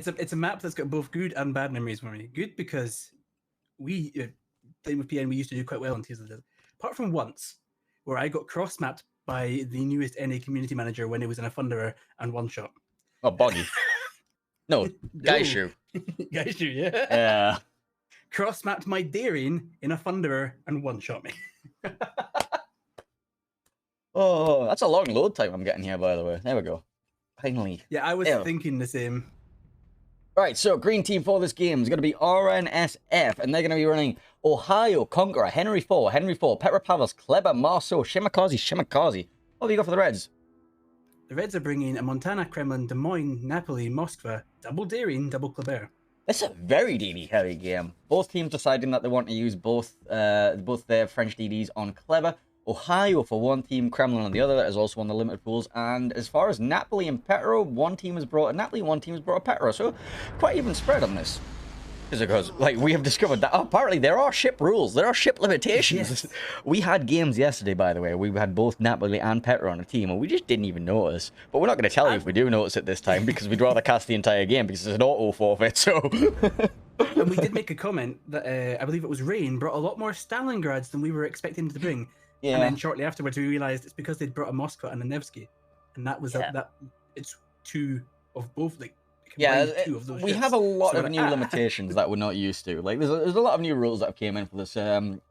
it's a map that's got both good and bad memories for me. Good because we playing with PN we used to do quite well in Tears of the Desert. Apart from once, where I got cross-mapped by the newest NA community manager when it was in a Thunderer and one shot. Oh, Boggy. No, Gaishu. Gaishu, yeah. Yeah. Cross-mapped my Darien in a Thunderer and one shot me. Oh, that's a long load time I'm getting here, by the way. There we go. Finally. Yeah, I was thinking the same. Right, so green team for this game is going to be RNSF, and they're going to be running Ohio, Conqueror, Henry 4, Petropavlos, Kleber, Marceau, Shimakaze. What have you got for the Reds? The Reds are bringing a Montana, Kremlin, Des Moines, Napoli, Moskva, double Darien, double Kleber. It's a very DD heavy game. Both teams deciding that they want to use both their French DDs on Kleber. Ohio for one team, Kremlin on the other. That is also on the limited pools. And as far as Napoli and Petro, one team has brought a Napoli, one team has brought a Petro. So quite even spread on this. Because like we have discovered that apparently there are ship rules, there are ship limitations. Yes. We had games yesterday, by the way. We had both Napoli and Petro on a team, and we just didn't even notice. But we're not going to tell you if we do notice it this time, because we'd rather cast the entire game because it's an auto forfeit. So. And we did make a comment that I believe it was Rain brought a lot more Stalingrads than we were expecting to bring. Yeah. And then shortly afterwards, we realized it's because they'd brought a Moskva and a Nevsky, and that was that. It's two of both. Like, two of those we ships. have a lot of new limitations that we're not used to. Like, there's a lot of new rules that have came in for this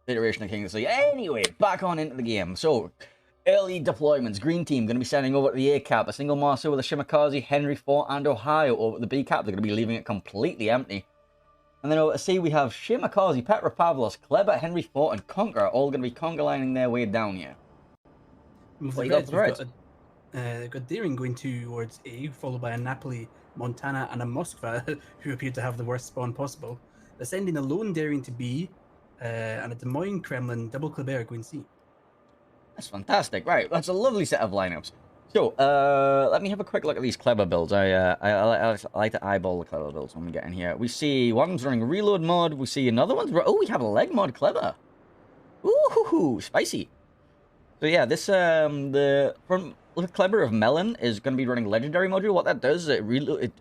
iteration of King's League. Anyway, back on into the game. So, early deployments. Green team going to be sending over to the A cap a single Marceau with a Shimakaze, Henry 4, and Ohio over at the B cap. They're going to be leaving it completely empty. And then over to C, we have Shimakaze, Petropavlos, Kleber, Henry 4, and Conqueror all going to be conga lining their way down here. What you got for the Reds? Got Darien going towards A, followed by a Napoli, Montana, and a Moskva, who appeared to have the worst spawn possible. They're sending a lone Darien to B, and a Des Moines, Kremlin, double Kleber going C. That's fantastic. Right, that's a lovely set of lineups. So, let me have a quick look at these Kleber builds. I like to eyeball the Kleber builds when we get in here. We see one's running reload mod. We see another one's... Oh, we have a leg mod Kleber. Ooh, spicy. So yeah, this, the front Kleber of Melon is going to be running legendary module. What that does is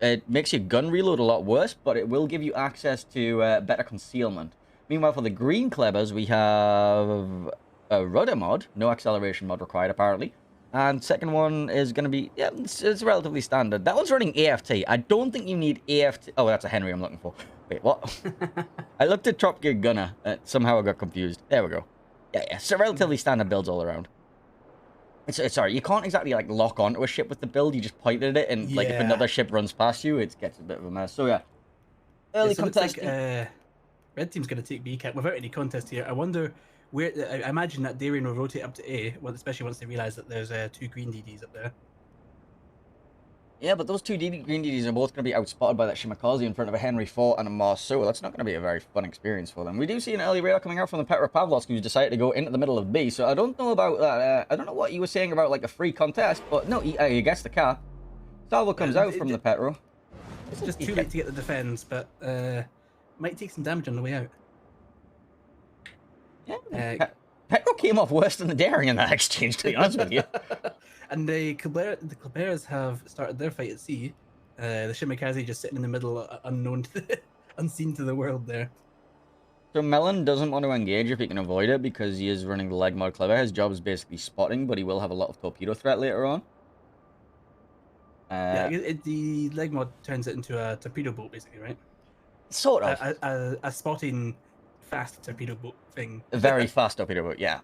it makes your gun reload a lot worse, but it will give you access to better concealment. Meanwhile, for the green Klebers, we have a rudder mod. No acceleration mod required, apparently. And second one is going to be, yeah, it's relatively standard. That one's running AFT. I don't think you need AFT. Oh, that's a Henry I'm looking for. Wait, what? I looked at Top Gear Gunner. Somehow I got confused. There we go. Yeah. So relatively standard builds all around. Sorry, you can't exactly, like, lock onto a ship with the build. You just point at it, and, like, if another ship runs past you, it gets a bit of a mess. So, yeah. Early contest. Like, Red team's going to take B cap without any contest here. I wonder... I imagine that Darien will rotate up to A, especially once they realise that there's two green DDs up there. Yeah, but those two green DDs are both going to be outspotted by that Shimakaze in front of a Henry 4 and a Marceau. That's not going to be a very fun experience for them. We do see an early radar coming out from the Petropavlos, who's decided to go into the middle of B, so I don't know about that. I don't know what you were saying about, like, a free contest, but no, he gets the cap. Salvo comes out from the Petro. It's just too late to get the defense, but might take some damage on the way out. Yeah, Petro came off worse than the Darien in that exchange, to be honest with you. And the Klebers have started their fight at sea. The Shimakaze just sitting in the middle, unseen to the world there. So Melon doesn't want to engage if he can avoid it because he is running the leg mod Kleber. His job is basically spotting, but he will have a lot of torpedo threat later on. The leg mod turns it into a torpedo boat, basically, right? Sort of. A spotting fast torpedo boat thing. A very fast torpedo boat, yeah.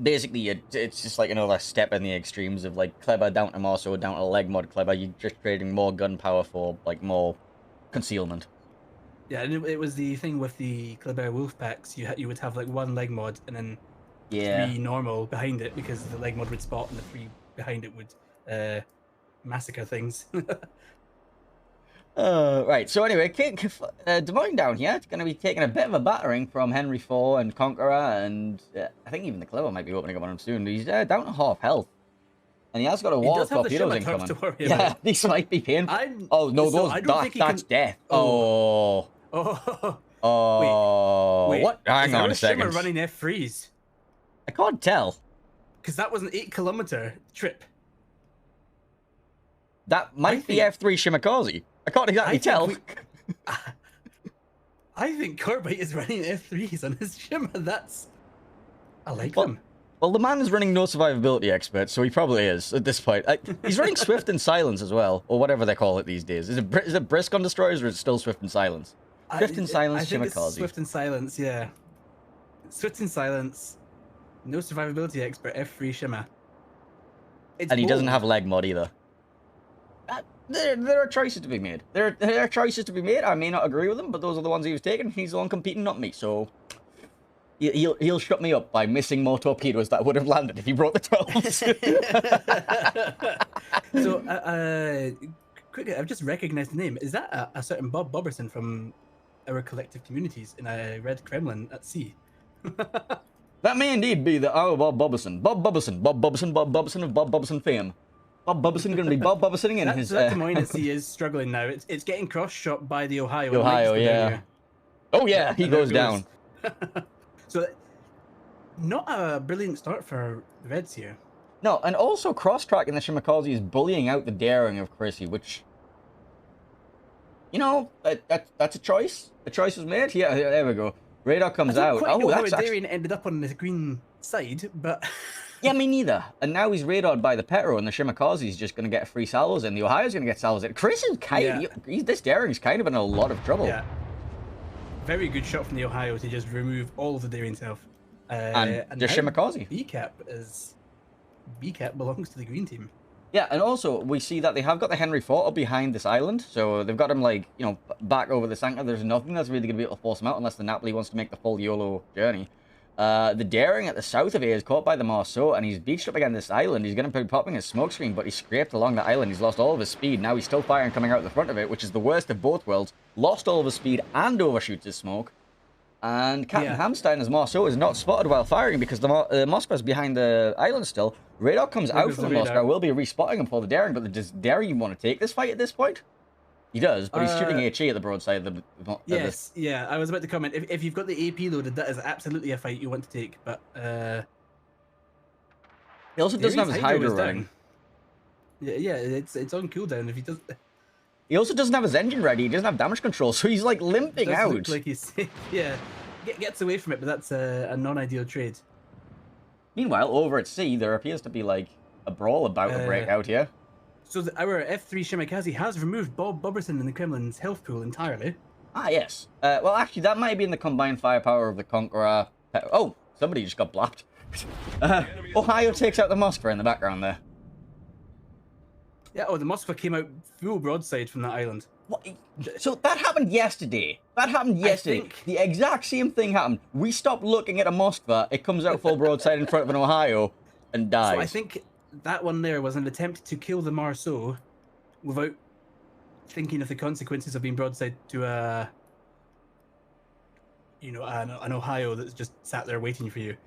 Basically, it's just like another step in the extremes of, like, Kleber down to Marceau, down to leg mod Kleber. You're just creating more gun power for, like, more concealment. Yeah, and it was the thing with the Kleber wolf packs. You would have, like, one leg mod and then three normal behind it, because the leg mod would spot and the three behind it would massacre things. Right, so anyway, Des Moines down here is going to be taking a bit of a battering from Henry 4 and Conqueror, and I think even the Kleber might be opening up on him soon. He's down to half health. And he has got a wall of torpedoes incoming. Yeah, these might be painful. Oh, no, that's death. Oh. Wait, what? Hang on a second. Shimmer running F3s? I can't tell. Because that was an 8-kilometer trip. That might be F3 Shimakaze. I can't exactly tell. I think Corbite is running F3s on his Shimmer. I like well, them. Well, the man is running no survivability expert, so he probably is at this point. He's running Swift and Silence as well, or whatever they call it these days. Is it Brisk on Destroyers, or is it still Swift and Silence? Swift and Silence, I think it's Shimakaze. Swift and Silence, yeah. Swift and Silence, no survivability expert, F3 Shimmer. And he doesn't have leg mod either. There are choices to be made. There are choices to be made. I may not agree with them, but those are the ones he was taking. He's the one competing, not me. So he'll shut me up by missing more torpedoes that would have landed if he brought the 12s. So, quickly, I've just recognized the name. Is that a certain Bob Boberson from our collective communities in a Red Kremlin at sea? That may indeed be our Bob Boberson. Bob Boberson of Bob Boberson fame. Bob Boberson going to be Bob Bobersoning in his... That Des Moines at sea is struggling now. It's getting cross-shot by the Ohio. Ohio, yeah. Oh, yeah, he goes down. So, not a brilliant start for the Reds here. No, and also cross-tracking the Shimakaze is bullying out the daring of Chrissy, which... You know, that's a choice. The choice was made. Yeah, there we go. Radar comes out. Quite know how Daring ended up on the green side, but... Yeah, me neither. And now he's radared by the Petro, and the Shimakaze is just going to get free salvos in. The Ohio's going to get salvos in. Chris is kind of... This Daring's kind of in a lot of trouble. Yeah. Very good shot from the Ohio to just remove all of the Daring self. And the Shimakaze. BCAP belongs to the green team. Yeah, and also, we see that they have got the Henry Fort up behind this island, so they've got him, like, you know, back over this anchor. There's nothing that's really going to be able to force him out unless the Napoli wants to make the full YOLO journey. The Daring at the south of here is caught by the Marceau, and he's beached up against this island. He's going to be popping his smoke screen, but he's scraped along the island. He's lost all of his speed. Now he's still firing coming out the front of it, which is the worst of both worlds. Lost all of his speed and overshoots his smoke. And Captain Hamstein's Marceau is not spotted while firing because the Moskva's behind the island still. Radar comes out from the Moskva. Will be respotting him for the Daring, but does Daring want to take this fight at this point? He does, but he's shooting HE at the broadside of the... Yes, yeah, I was about to comment. If you've got the AP loaded, that is absolutely a fight you want to take, but... He also doesn't have his Hydra running. Yeah, it's on cooldown if he does... He also doesn't have his engine ready. He doesn't have damage control, so he's like limping out. Look like he's... Yeah, gets away from it, but that's a non-ideal trade. Meanwhile, over at sea, there appears to be like a brawl about to break out here. So our F3 Shimakaze has removed Bob Boberson in the Kremlin's health pool entirely. Ah, yes. Well, actually, that might be in the combined firepower of the Conqueror. Oh, somebody just got blapped. Ohio takes out the Moskva in the background there. Yeah, the Moskva came out full broadside from that island. What? So that happened yesterday. The exact same thing happened. We stopped looking at a Moskva, it comes out full broadside in front of an Ohio, and dies. So I think that one there was an attempt to kill the Marceau without thinking of the consequences of being broadside to an Ohio that's just sat there waiting for you.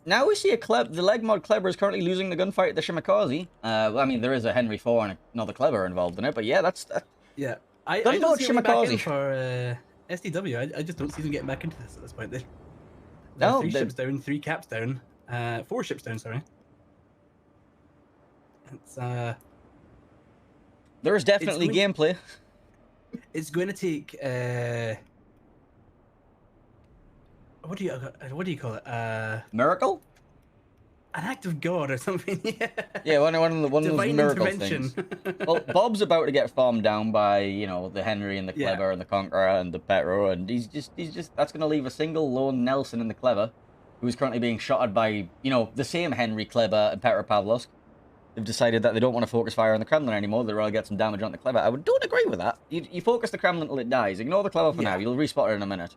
Now we see the leg mod Kleber is currently losing the gunfight at the Shimakaze. Well, I mean, there is a Henry IV and another Kleber involved in it, but yeah, that's... Yeah, I don't see them back in for SDW. I just don't see them getting back into this at this point. They're 3 ships down, 3 caps down, 4 ships down, sorry. It's there is definitely gameplay. It's going to take what do you call it? Miracle? An act of God or something. Yeah, one of those miracle intervention. Things. Well, Bob's about to get farmed down by, you know, the Henry and the Clever and the Conqueror and the Petro, and he's just that's going to leave a single lone Nelson in the Clever, who's currently being shot at by, you know, the same Henry, Clever, and Petropavlovsk. They've decided that they don't want to focus fire on the Kremlin anymore. They'd rather get some damage on the Clever. I don't agree with that. You focus the Kremlin until it dies. Ignore the Clever for now. You'll respot it in a minute.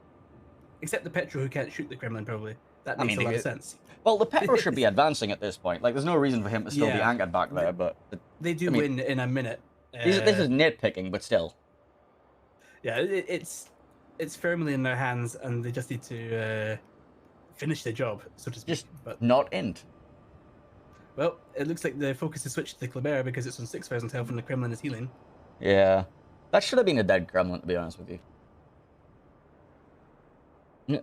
Except the Petro, who can't shoot the Kremlin, probably. That makes a lot of sense. Well, the Petro should be advancing at this point. Like, there's no reason for him to still be anchored back there, but... They do win in a minute. This is nitpicking, but still. Yeah, it's firmly in their hands, and they just need to finish the job, so to speak. Just not int. Well, it looks like the focus is switched to the Kleber because it's on 6,000 health and the Kremlin is healing. Yeah. That should have been a dead Kremlin, to be honest with you. You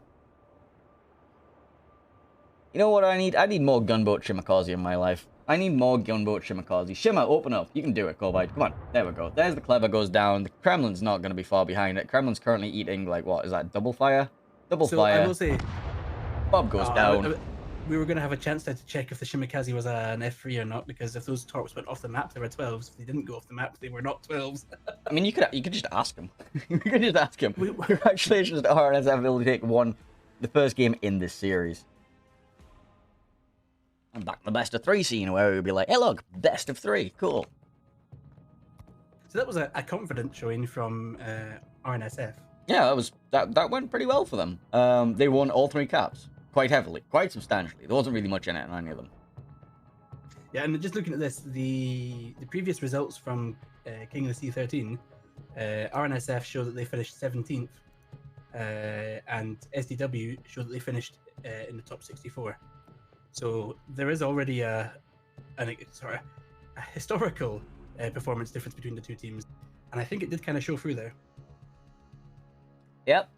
know what I need? I need more gunboat Shimakaze in my life. I need more gunboat Shimakaze. Shimmer, open up. You can do it, Cobite. Come on. There we go. There's the Clever goes down. The Kremlin's not going to be far behind it. Kremlin's currently eating, like, what is that? Double fire? Double fire. I will say... Bob goes down. We were going to have a chance there to check if the Shimakaze was an F3 or not, because if those torps went off the map, they were 12s. If they didn't go off the map, they were not 12s. I mean, you could just ask him. You could just ask him. Congratulations to RNSF able to take the first game in this series. I'm back in the best of 3 scene where we'd be like, hey look, best of 3, cool. So that was a confident showing from RNSF. Yeah, that went pretty well for them. They won all 3 caps. Quite heavily, quite substantially. There wasn't really much in it on any of them. Yeah, and just looking at this, the previous results from King of the Sea 13, RNSF showed that they finished 17th, and SDW showed that they finished in the top 64. So there is already a historical performance difference between the 2 teams, and I think it did kind of show through there. Yep.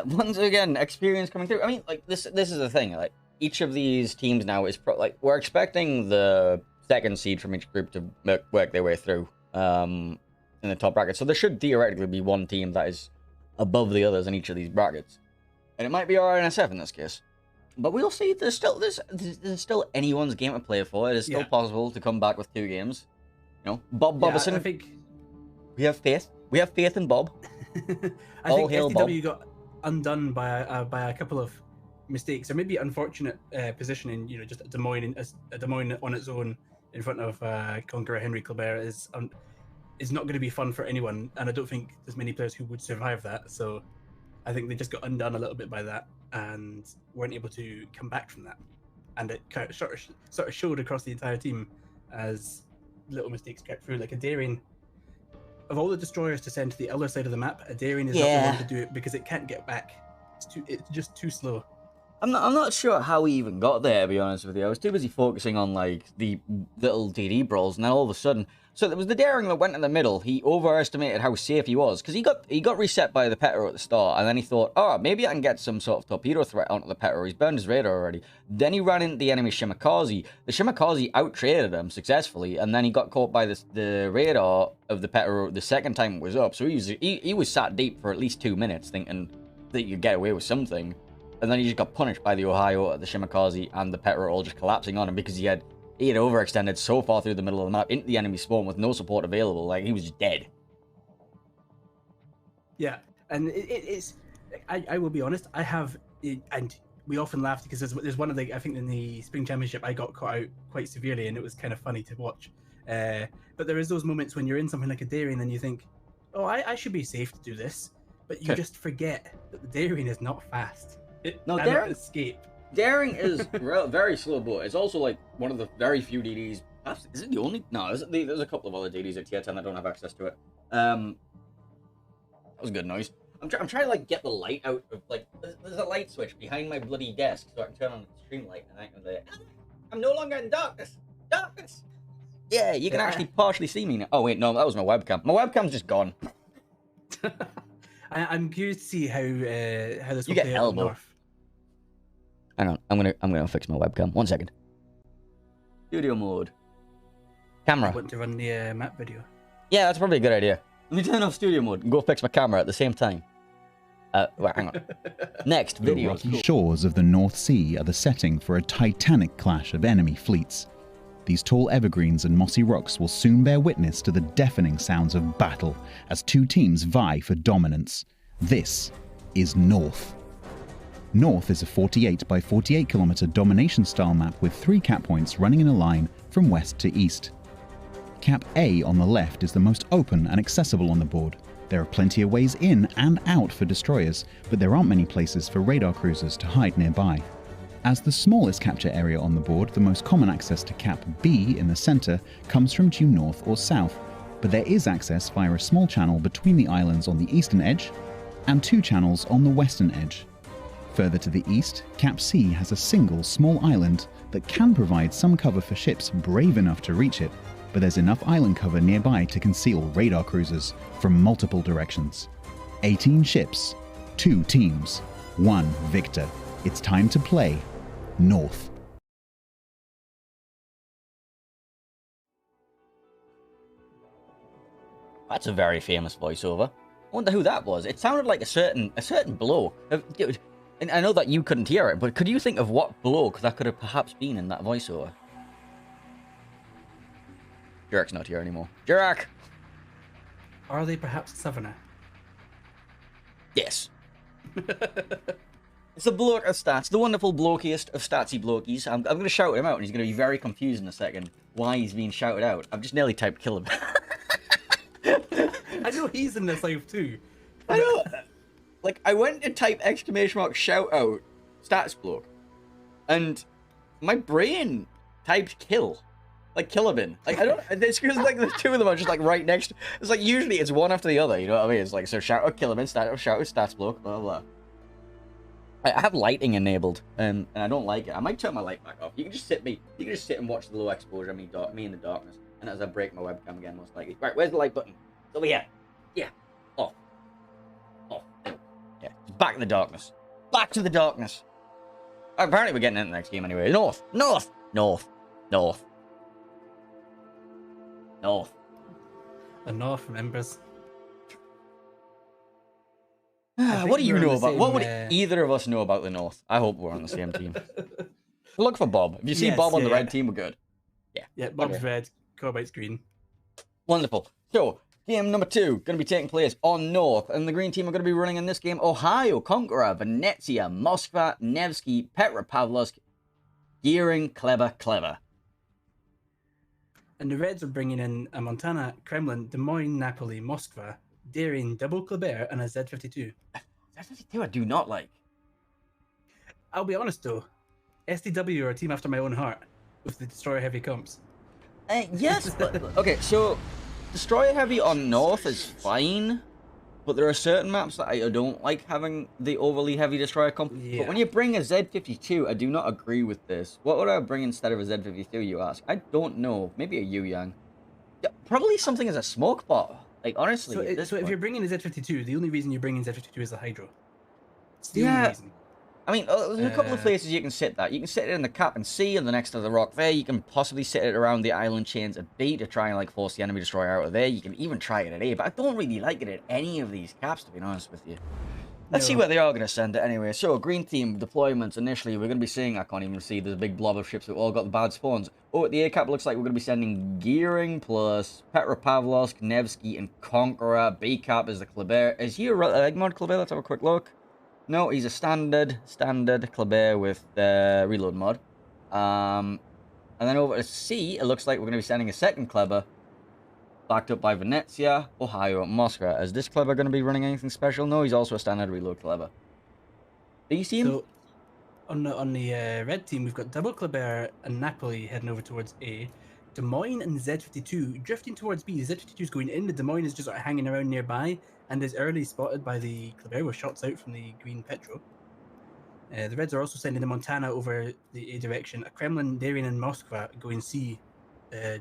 Once again, experience coming through. I mean, like this is the thing. Like each of these teams now is we're expecting the 2nd seed from each group to work their way through in the top bracket. So there should theoretically be one team that is above the others in each of these brackets, and it might be RNSF in this case. But we'll see. There's still anyone's game to play for. It is still possible to come back with 2 games. You know, Bob Bobbison. I think we have faith. We have faith in Bob. I think SDW got undone by a couple of mistakes, or maybe unfortunate positioning. You know, just a Des Moines on its own in front of Conqueror Henry Colbert is not going to be fun for anyone, and I don't think there's many players who would survive that. So I think they just got undone a little bit by that and weren't able to come back from that, and it kind of sort of showed across the entire team as little mistakes crept through, like a Daring. Of all the destroyers to send to the other side of the map, a Daring is not the one to do it because it can't get back. It's just too slow. I'm not sure how he even got there, to be honest with you. I was too busy focusing on like the little DD brawls, and then all of a sudden, so there was the Daring that went in the middle. He overestimated how safe he was because he got reset by the Petro at the start, and then he thought, oh, maybe I can get some sort of torpedo threat onto the Petro. He's burned his radar already. Then he ran into the enemy Shimakaze. The Shimakaze out-traded him successfully, and then he got caught by the radar of the Petro the second time it was up. So he was sat deep for at least 2 minutes, thinking that you could get away with something. And then he just got punished by the Ohio, the Shimakaze, and the Petro all just collapsing on him because he had overextended so far through the middle of the map into the enemy spawn with no support available. Like, he was just dead. Yeah, and it's... I will be honest, I have... And we often laugh because there's one of the... I think in the Spring Championship, I got caught out quite severely, and it was kind of funny to watch. But there is those moments when you're in something like a Daring and you think, oh, I should be safe to do this. But you just forget that the Daring is not fast. It cannot escape. Daring is very slow, but it's also like one of the very few DDs. Is it the only? No, there's a couple of other DDs at tier 10 that don't have access to it. That was good noise. I'm trying to like get the light out of like. There's a light switch behind my bloody desk so I can turn on the stream light and I can say, I'm no longer in darkness. Darkness. Yeah, you can actually partially see me now. Oh wait, no, that was my webcam. My webcam's just gone. I'm curious to see how this will play out up north. Hang on, I'm gonna fix my webcam. 1 second. Studio mode. Camera. I want to run the map video. Yeah, that's probably a good idea. Let me turn off studio mode and go fix my camera at the same time. Well, hang on. Next video. The rocky shores of the North Sea are the setting for a titanic clash of enemy fleets. These tall evergreens and mossy rocks will soon bear witness to the deafening sounds of battle as 2 teams vie for dominance. This is North. North is a 48 by 48 kilometer domination style map with 3 cap points running in a line from west to east. Cap A on the left is the most open and accessible on the board. There are plenty of ways in and out for destroyers, but there aren't many places for radar cruisers to hide nearby. As the smallest capture area on the board, the most common access to Cap B in the center comes from due north or south, but there is access via a small channel between the islands on the eastern edge and 2 channels on the western edge. Further to the east, Cap C has a single small island that can provide some cover for ships brave enough to reach it, but there's enough island cover nearby to conceal radar cruisers from multiple directions. 18 ships, 2 teams, 1 victor. It's time to play North. That's a very famous voiceover. I wonder who that was. It sounded like a certain bloke. And I know that you couldn't hear it, but could you think of what bloke that could have perhaps been in that voiceover? Jarek's not here anymore. Jarek! Are they perhaps Southerner? Yes. It's the bloke of stats, the wonderful blokiest of statsy blokies. I'm going to shout him out, and he's going to be very confused in a second why he's being shouted out. I've just nearly typed kill him. I know he's in this live too. I know. Like, I went to type ! shout out stats bloke, and my brain typed kill. Like Killabin. Like, I don't, it's because like the two of them are just like right next to, it's like usually it's one after the other, you know what I mean? It's like, so shout out Killabin, shout out stats bloke, blah, blah, blah. I have lighting enabled, and I don't like it. I might turn my light back off. You can just sit and watch the low exposure, me in the darkness, and as I break my webcam again, most likely. Right, where's the light button? It's over here. Yeah. Off. Off. Yeah. Back in the darkness. Back to the darkness. Apparently we're getting into the next game anyway. North. North. North. North. North. The North remembers. What do you know about? What would either of us know about the North? I hope we're on the same team. Look for Bob. If you see Bob on the red team, we're good. Yeah. Yeah, Bob's red, Corbite's green. Wonderful. So, game number 2 going to be taking place on North, and the green team are going to be running in this game Ohio, Conqueror, Venezia, Moskva, Nevsky, Petropavlovsk, Gearing, Clever. And the Reds are bringing in a Montana, Kremlin, Des Moines, Napoli, Moskva, Darien, Double Kleber, and a Z52. Z52 I do not like. I'll be honest though, SDW are a team after my own heart with the Destroyer Heavy comps. Yes, but okay, so Destroyer Heavy on North is fine, but there are certain maps that I don't like having the overly heavy Destroyer comp. Yeah. But when you bring a Z52, I do not agree with this. What would I bring instead of a Z52, you ask? I don't know. Maybe a Yu Yang. Yeah, probably something as a smoke bot. Like, honestly. So if you're bringing a Z52, the only reason you're bringing Z52 is the Hydro. It's the only reason. I mean, there's a couple of places you can sit that. You can sit it in the cap and C and the next to the rock there. You can possibly sit it around the island chains at B to try and like force the enemy destroyer out of there. You can even try it at A, but I don't really like it at any of these caps, to be honest with you. Let's see where they are going to send it anyway. So, green team deployments initially, we're going to be seeing, I can't even see, there's a big blob of ships that all got the bad spawns. Oh, at the A cap looks like we're going to be sending Gearing plus Petropavlovsk, Nevsky, and Conqueror. B cap is the Kleber. Is he a Egmont Kleber? Let's have a quick look. No, he's a standard Kleber with reload mod. And then over to C, it looks like we're going to be sending a second Kleber, backed up by Venezia, Ohio, and Moscow. Is this Kleber going to be running anything special? No, he's also a standard reload Kleber. Do you see him? So, on the red team, we've got double Kleber and Napoli heading over towards A. Des Moines and Z52 drifting towards B. Z52 is going in, the Des Moines is just sort of hanging around nearby, and is early spotted by the Kleber with shots out from the green Petro. The Reds are also sending the Montana over the A direction. A Kremlin, Darien, and Moskva going C.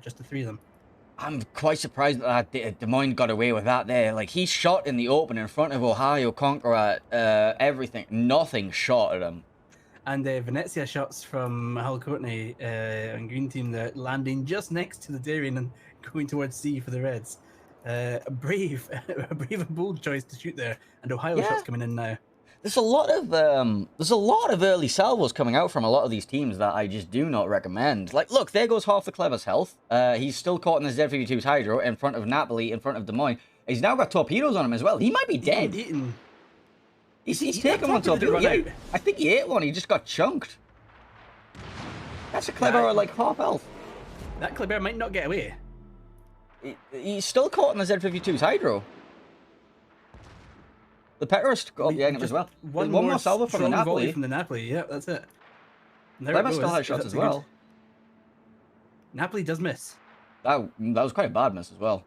Just the three of them. I'm quite surprised that Des Moines got away with that there. Like, he shot in the open in front of Ohio, Conqueror, everything. Nothing shot at him. And Venezia shots from Hal Courtney on green team there, landing just next to the Darien and going towards C for the Reds. A brave and bold choice to shoot there, and Ohio shots coming in now. There's a lot of early salvos coming out from a lot of these teams that I just do not recommend. Like, look, there goes half the Kleber's health. He's still caught in the Z52's Hydro in front of Napoli, in front of Des Moines. He's now got torpedoes on him as well. He might be dead. He's taken one torpedo. Yeah, I think he ate one. He just got chunked. That's a Kleber at like half health. That Kleber might not get away. He's still caught in the Z52's Hydro. The Petro's got the end as well. One more salvo from the Napoli. From the Napoli, yeah, that's it. Kleber still has shots as well. Napoli does miss. That was quite a bad miss as well.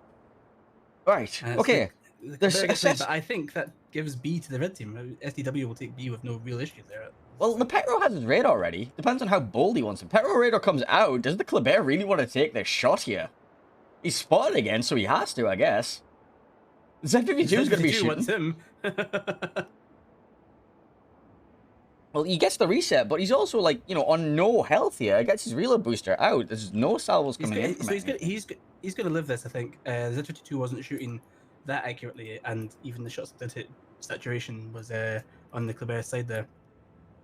Right, okay. But I think that gives B to the red team. SDW will take B with no real issues there. Well, the Petro has his radar ready. Depends on how bold he wants him. Petro radar comes out. Does the Kleber really want to take this shot here? He's spotted again, so he has to, I guess. Z52 is going to be shooting. Wants him. Well, he gets the reset, but he's also, like, you know, on no health here. He gets his reload booster out. There's no salvos coming in from it. He's going to live this, I think. The Z52 wasn't shooting that accurately, and even the shots that did hit saturation was on the Kleber side there.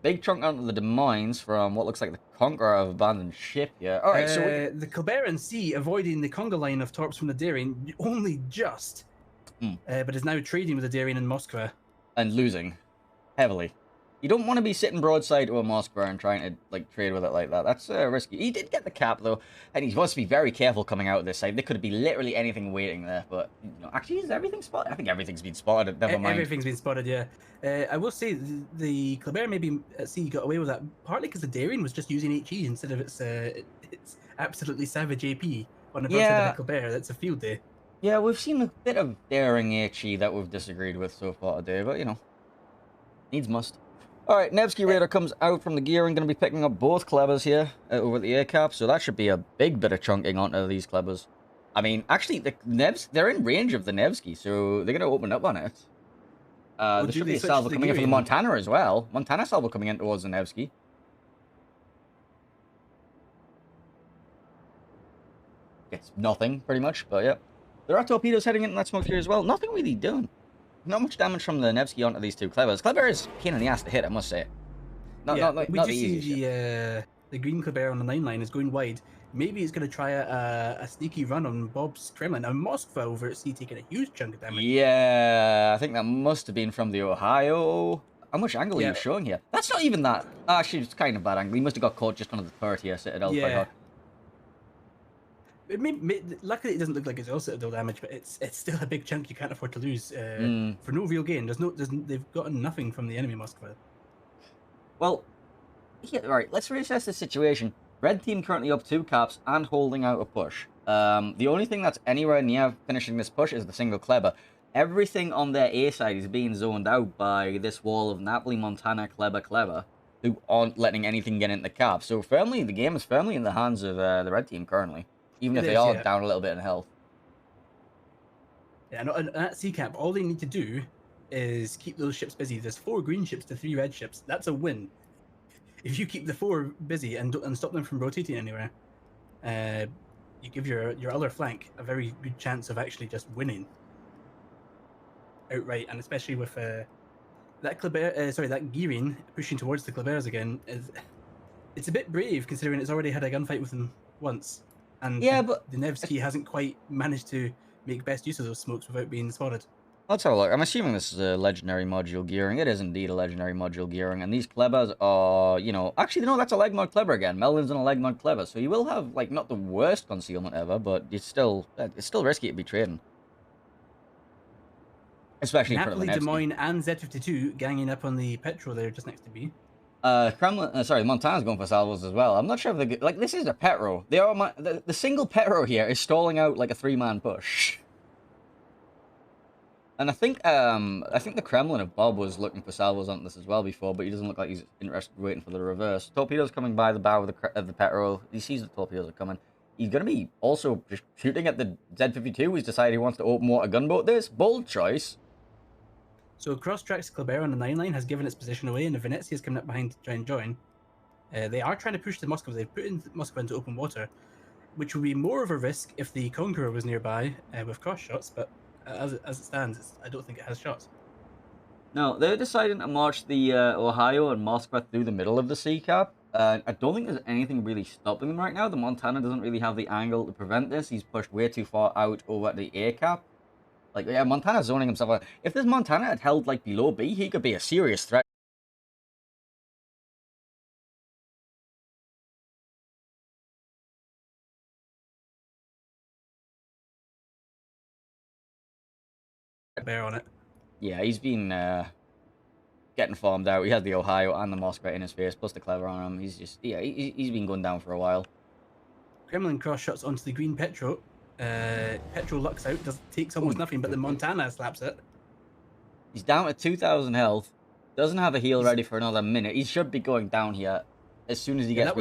Big chunk onto the Des Moines from what looks like the Conqueror of Abandoned Ship here. All right, so the Kleber and C avoiding the conga line of torps from the Darien only just, but is now trading with the Darien in Moskva. And losing heavily. You don't want to be sitting broadside to a Moskva and trying to, like, trade with it like that. That's risky. He did get the cap, though, and he wants to be very careful coming out of this side. There could be literally anything waiting there, but, you know, actually, is everything spotted? I think everything's been spotted. Never mind. Everything's been spotted, yeah. I will say the Kleber maybe at sea got away with that, partly because the Darien was just using HE instead of its absolutely savage AP on the broadside of the Kleber. That's a field day. Yeah, we've seen a bit of daring HE that we've disagreed with so far today, but, you know, needs must. All right, Nevsky Raider comes out from the gearing, going to be picking up both Klebers here over at the air cap, so that should be a big bit of chunking onto these Klebers. I mean, actually, the Nevs, they're in range of the Nevsky, so they're going to open up on it. There should be a salvo coming in from the Montana as well. Montana salvo coming in towards the Nevsky. It's nothing, pretty much, but yeah. There are torpedoes heading into that smoke here as well. Nothing really done. Not much damage from the Nevsky onto these two Klebers. Kleber is a pain in the ass to hit, I must say. We just see the green Kleber on the 9 line is going wide. Maybe he's going to try a sneaky run on Bob's Kremlin. And Moskva over at sea taking a huge chunk of damage. Yeah, I think that must have been from the Ohio. How much angle are you showing here? That's not even that. Actually, it's kind of bad angle. He must have got caught just under the turret here, Citadel. Yeah. Luckily, it doesn't look like it's all Citadel damage, but it's still a big chunk you can't afford to lose for no real gain. They've gotten nothing from the enemy Moskva. Well, yeah, right. Let's reassess the situation. Red team currently up 2 caps and holding out a push. The only thing that's anywhere near finishing this push is the single Kleber. Everything on their A side is being zoned out by this wall of Napoli, Montana, Kleber, who aren't letting anything get into the cap. So firmly, the game is firmly in the hands of the red team currently, even if they are down a little bit in health. Yeah, no, and at sea cap, all they need to do is keep those ships busy. There's 4 green ships to 3 red ships. That's a win. If you keep the 4 busy and stop them from rotating anywhere, you give your other flank a very good chance of actually just winning outright. And especially with that Kleber, that gearing pushing towards the Klebers again, it's a bit brave considering it's already had a gunfight with them once, and but the Nevsky hasn't quite managed to make best use of those smokes without being spotted. Let's have a look. I'm assuming this is a legendary module gearing. It is indeed a legendary module gearing. And these Klebers are, you know... Actually, no, that's a leg mod Kleber again. Melvin's on a leg mod Kleber. So you will have, like, not the worst concealment ever, but it's still risky to be trading. Especially for the Napoli, Des Moines, and Z52 ganging up on the Petro there just next to B. Montana's going for salvos as well. I'm not sure if like, this is a Petro. They are the single Petro here is stalling out like a 3-man push. And I think the Kremlin of Bob was looking for salvos on this as well before, but he doesn't look like he's interested in waiting for the reverse. Torpedoes coming by the bow of the Petro. He sees the torpedoes are coming. He's going to be also just shooting at the Z52. He's decided he wants to open water gunboat this. Bold choice. So cross-tracks Kleber on the 9 line has given its position away, and the Venezia is coming up behind to try and join. They are trying to push the Moskva. They've put in Moskva into open water, which would be more of a risk if the Conqueror was nearby with cross shots, but as it stands, I don't think it has shots. No, they're deciding to march the Ohio and Moskva through the middle of the sea cap. I don't think there's anything really stopping them right now. The Montana doesn't really have the angle to prevent this. He's pushed way too far out over the air cap. Like, yeah, Montana's zoning himself out. If this Montana had held, like, below B, he could be a serious threat. Bear on it. Yeah, he's been getting farmed out. He had the Ohio and the Moskva in his face, plus the Kleber on him. He's just, yeah, he's been going down for a while. Kremlin cross shots onto the green Petro. Petro lucks out, takes almost nothing, but the Montana slaps it. He's down to 2,000 health. Doesn't have a heal ready for another minute. He should be going down here as soon as he gets...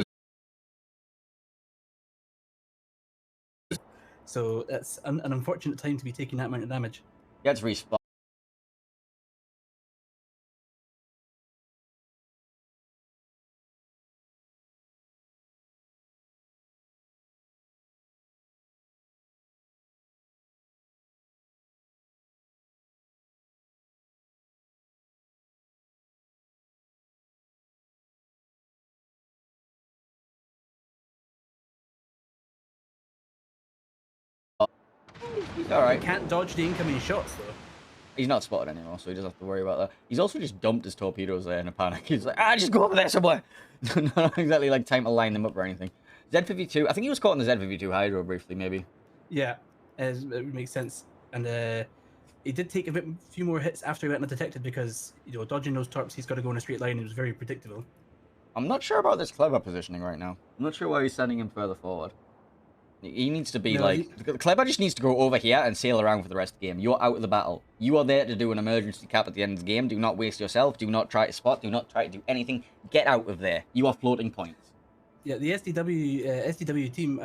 So that's an unfortunate time to be taking that amount of damage. Gets respawned. He's all right. He can't dodge the incoming shots, though. He's not spotted anymore, so he doesn't have to worry about that. He's also just dumped his torpedoes there in a panic. He's like, just go over there somewhere. Not exactly like time to line them up or anything. Z52, I think he was caught in the Z52 Hydro briefly, maybe. Yeah, it makes sense. And he did take a few more hits after he went undetected because, dodging those torps, he's got to go in a straight line. It was very predictable. I'm not sure about this Clever positioning right now. I'm not sure why he's sending him further forward. He needs to be Clever just needs to go over here and sail around for the rest of the game. You're out of the battle. You are there to do an emergency cap at the end of the game. Do not waste yourself. Do not try to spot. Do not try to do anything. Get out of there. You are floating points. Yeah, the SDW team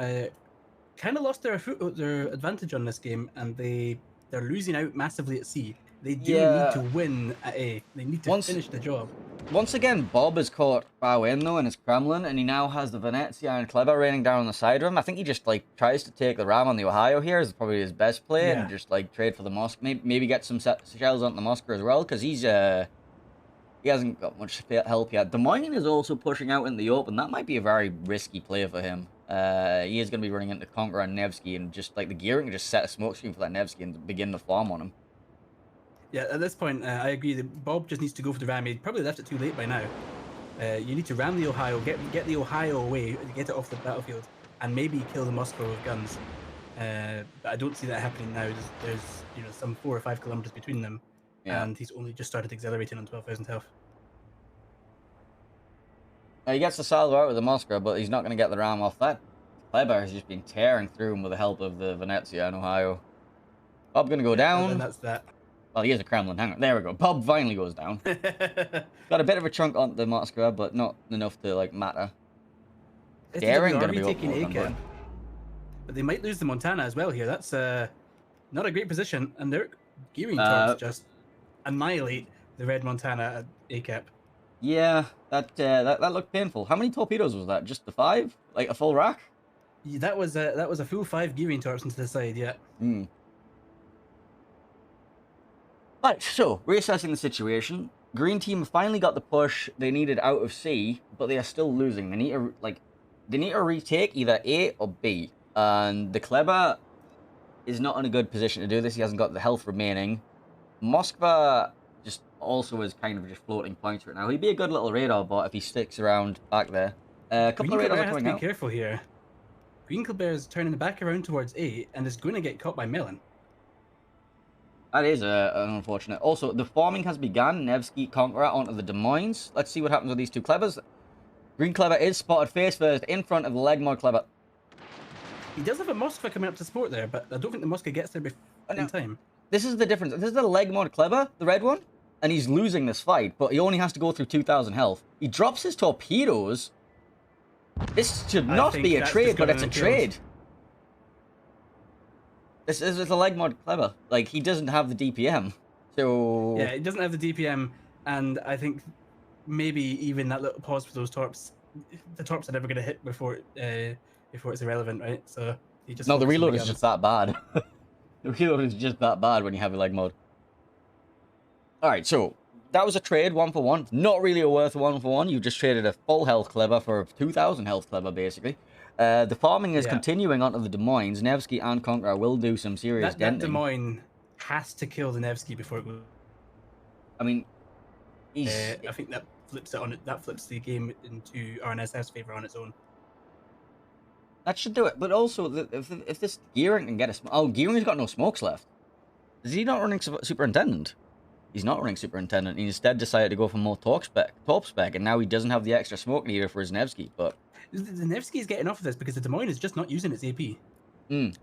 kind of lost their advantage on this game, and they're losing out massively at sea. They do need to win at A. They need to finish the job. Once again, Bob is caught bow in, though, in his Kremlin, and he now has the Venezia and Kleber raining down on the side of him. I think he just, tries to take the ram on the Ohio here. Is probably his best play, and just, trade for the Mosk. Maybe get some shells onto the Mosker as well, because he hasn't got much help yet. Des Moines is also pushing out in the open. That might be a very risky play for him. He is going to be running into Conqueror and Nevsky, and just, the gearing can just set a smoke screen for that Nevsky and begin the farm on him. Yeah, at this point, I agree that Bob just needs to go for the ram. He probably left it too late by now. You need to ram the Ohio, get the Ohio away, get it off the battlefield, and maybe kill the Moscow with guns. But I don't see that happening now. There's some 4 or 5 kilometers between them, and he's only just started accelerating on 12,000 health. He gets the salvo out with the Moscow, but he's not going to get the ram off that. Kleber has just been tearing through him with the help of the Venezia and Ohio. Bob going to go down. And that's that. Well, he is a Kremlin. Hang on. There we go. Bob finally goes down. Got a bit of a chunk on the Moscow, but not enough to, matter. Daring going to be taking A-Cap. But they might lose the Montana as well here. That's not a great position. And their gearing torps just annihilate the red Montana at A-Cap. Yeah, that looked painful. How many torpedoes was that? Just the 5? Like a full rack? Yeah, that was a full 5 gearing torps into the side, yeah. Right, so, reassessing the situation. Green team finally got the push they needed out of C, but they are still losing. They need to retake either A or B. And the Kleber is not in a good position to do this. He hasn't got the health remaining. Moskva just also is kind of just floating points right now. He'd be a good little radar bot if he sticks around back there. A couple of radars are coming out. Be careful here. Green Kleber is turning back around towards A and is going to get caught by Melon. That is unfortunate. Also, the farming has begun. Nevsky, Conqueror onto the Des Moines. Let's see what happens with these two Klebers. Green Kleber is spotted face first in front of the Legmod Kleber. He does have a Moskva coming up to support there, but I don't think the Moskva gets there in time. This is the difference. This is the Legmod Kleber, the red one, and he's losing this fight, but he only has to go through 2,000 health. He drops his torpedoes. This should not be a trade, but it's a trade. This is a Legmod Kleber. He doesn't have the DPM. So... Yeah, he doesn't have the DPM, and I think maybe even that little pause for those torps, the torps are never going to hit before it's irrelevant, right? So he just... No, the reload is just that bad. The reload is just that bad when you have a leg mode. Alright, so that was a trade, 1-for-1. Not really a worth 1-for-1. You just traded a full health Kleber for a 2,000 health Kleber, basically. The farming is continuing onto the Des Moines. Nevsky and Conqueror will do some serious denting. That Des Moines has to kill the Nevsky before it goes. I mean, I think that flips it on it. That flips the game into RNSF's favor on its own. That should do it. But also, if this Gearing can get a... Oh, Gearing's got no smokes left. Is he not running Superintendent? He's not running Superintendent. He instead decided to go for more top spec, and now he doesn't have the extra smoke needed for his Nevsky, but... The Nevsky is getting off of this because the Des Moines is just not using its AP. Mm.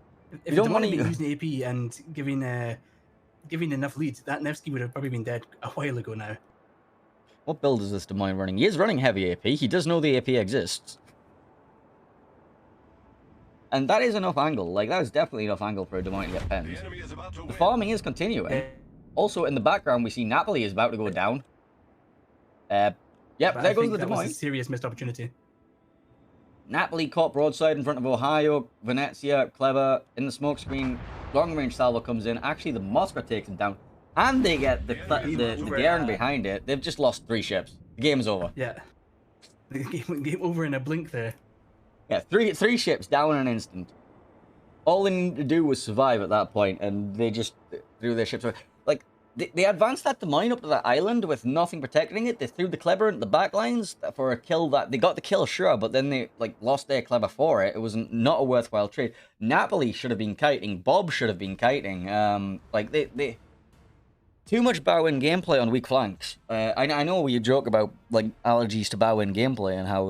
If you don't want to be using AP and giving enough leads, that Nevsky would have probably been dead a while ago now. What build is this Des Moines running? He is running heavy AP. He does know the AP exists. And that is enough angle. That is definitely enough angle for a Des Moines to get pens. The farming is continuing. Also, in the background, we see Napoli is about to go down. Yep, there goes the Des Moines. That was a serious missed opportunity. Napoli caught broadside in front of Ohio, Venezia, Kleber, in the smoke screen. Long range salvo comes in. Actually, the Moskva takes him down. And they get the Daring behind it. They've just lost 3 ships. The game is over. Yeah. The game over in a blink there. Yeah, three ships down in an instant. All they needed to do was survive at that point, and they just threw their ships away. Like, they advanced that mine up to that island with nothing protecting it. They threw the Clever into the back lines for a kill that... They got the kill, sure, but then they, like, lost their Clever for it. It was not a worthwhile trade. Napoli should have been kiting. Bob should have been kiting. Like, they too much bow-in gameplay on weak flanks. I know you joke about, like, allergies to bow-in gameplay and how,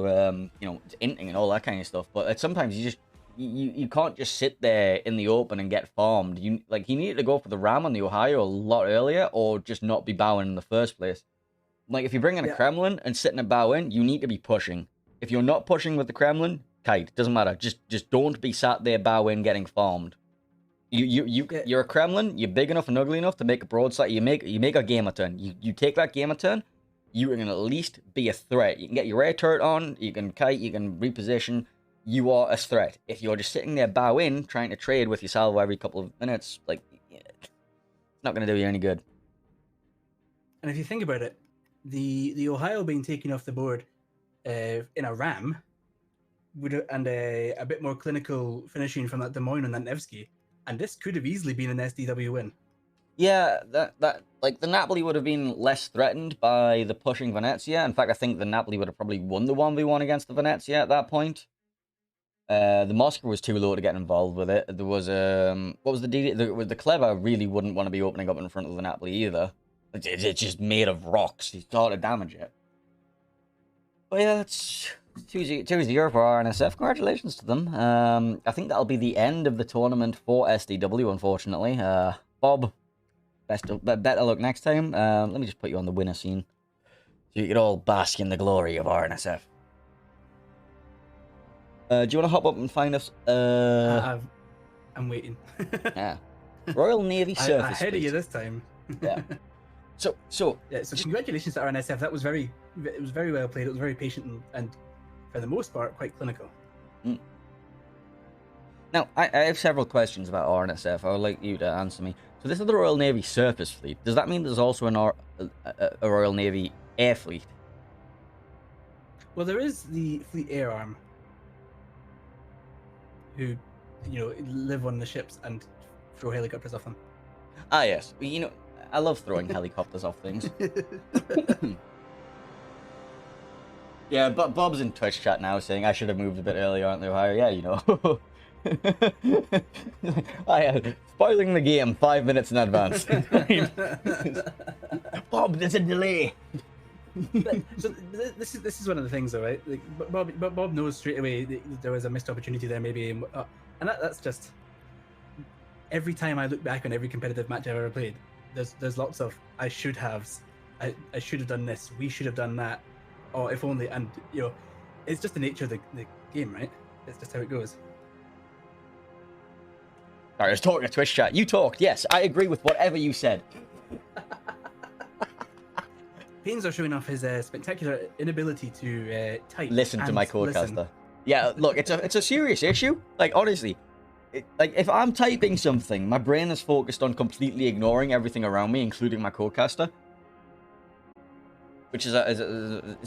you know, it's inting and all that kind of stuff, but sometimes you just... You can't just sit there in the open and get farmed. He needed to go for the ram on the Ohio a lot earlier, or just not be bowing in the first place. Like, if you bring in a Kremlin and sitting a bow in, you need to be pushing. If you're not pushing with the Kremlin, kite. Doesn't matter. Just don't be sat there bow in getting farmed. You're a Kremlin. You're big enough and ugly enough to make a broadside. You make a gamer turn. You take that gamer turn. You can at least be a threat. You can get your air turret on. You can kite. You can reposition. You are a threat. If you're just sitting there bow in, trying to trade with your salvo every couple of minutes, like, it's not going to do you any good. And if you think about it, the Ohio being taken off the board in a ram and a bit more clinical finishing from that Des Moines and that Nevsky, and this could have easily been an SDW win. Yeah, that like the Napoli would have been less threatened by the pushing Venezia. In fact, I think the Napoli would have probably won the 1v1 against the Venezia at that point. The Moscow was too low to get involved with it. There was what was the deal? The Clever really wouldn't want to be opening up in front of the Napoli either. It's just made of rocks. It's hard to damage it. But yeah, that's 2-0 for RNSF. Congratulations to them. I think that'll be the end of the tournament for SDW, unfortunately. Bob, better luck next time. Let me just put you on the winner scene, so you can all bask in the glory of RNSF. Do you want to hop up and find us? I'm waiting. Yeah, Royal Navy Surface ahead of you this time. Yeah. So congratulations to RNSF. It was very well played. It was very patient and for the most part, quite clinical. Now, I have several questions about RNSF. I would like you to answer me. So this is the Royal Navy Surface Fleet. Does that mean there's also a Royal Navy Air Fleet? Well, there is the Fleet Air Arm, who, live on the ships and throw helicopters off them. Ah, yes. I love throwing helicopters off things. Yeah, but Bob's in Twitch chat now saying I should have moved a bit earlier on the Ohio. Yeah, spoiling the game 5 minutes in advance. Bob, there's a delay. So this is one of the things, though, right? Like, Bob knows straight away that there was a missed opportunity there, maybe, and that's just every time I look back on every competitive match I've ever played. There's lots of I should have done this. We should have done that. Oh, if only. And it's just the nature of the game, right? It's just how it goes. Sorry, I was talking to Twitch chat. You talked. Yes, I agree with whatever you said. Pains are showing off his spectacular inability to type. Listen to my codecaster. Yeah, look, it's a serious issue. Like, honestly, if I'm typing something, my brain is focused on completely ignoring everything around me, including my codecaster. Which is